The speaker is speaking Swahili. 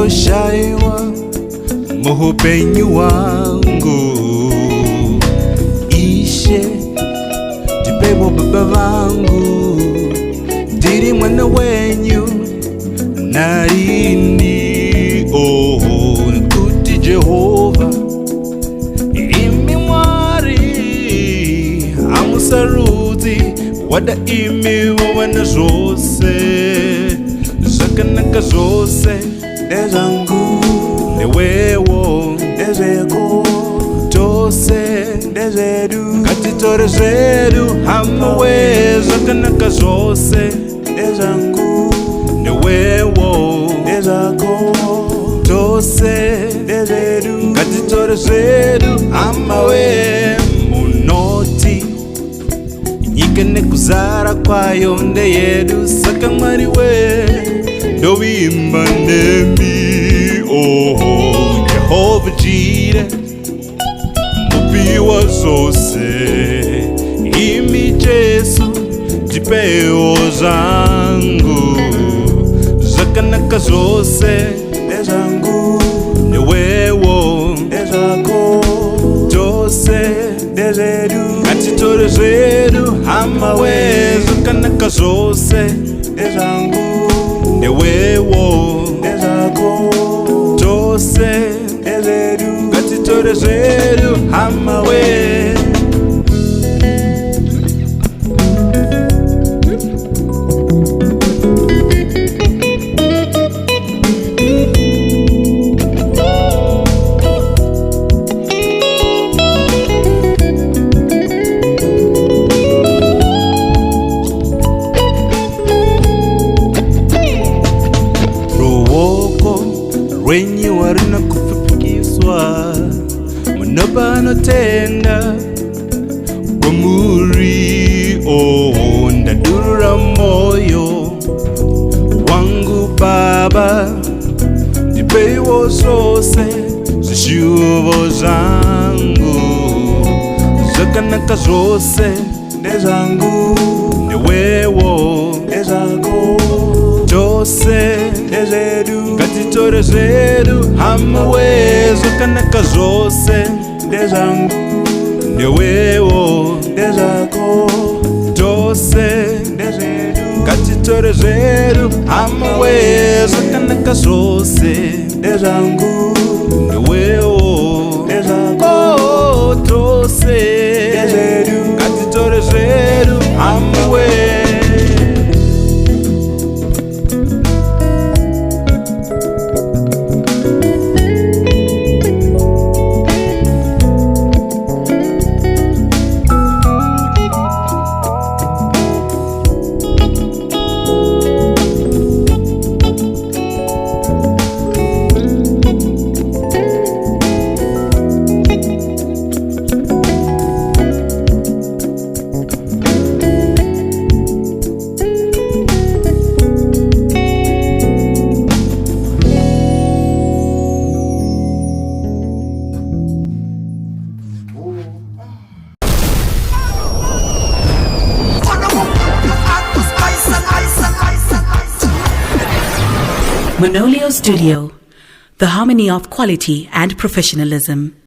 Niliposhaiwa muhupenyu wangu, ishe jipebo baba vangu, ndiri mwana wenyu narini. Nkuti Jehova imi mwari amusaruzi wada imi wana zose zakanaka zose ndezangu newewo ndezeko tose ndezedu katitore zedu hamawe zakanaka zose ndezangu newewo ndezako tose ndezedu katitore zedu hamawe munoti nyikene kuzara kwayo nde yedu saka mwari we ndovimba ndembi. Jehova jire mupi wa zose imi Jesu jipeo zangu zakanaka zose ndezangu newewo ndezako tose ndezedu katitore zedu hamawe zakanaka zose ndezangu newewo ndezako tose ndezedu katitore zedu hamawe. Wenye warina kufikiswa munabano tenda kwa muri ndadurura moyo wangu Baba jipewo zose zishuvo zangu zakanaka zose ndezangu newewo ndezako tose ndezedu katitore zedu hamawe zakanaka zose ndezangu newewo ndezako tose ndezedu katitore zedu hamawe zakanaka zose ndezangu newewo ndezako tose ndezedu katitore zedu hamawe. Monolio Studio, the harmony of quality and professionalism.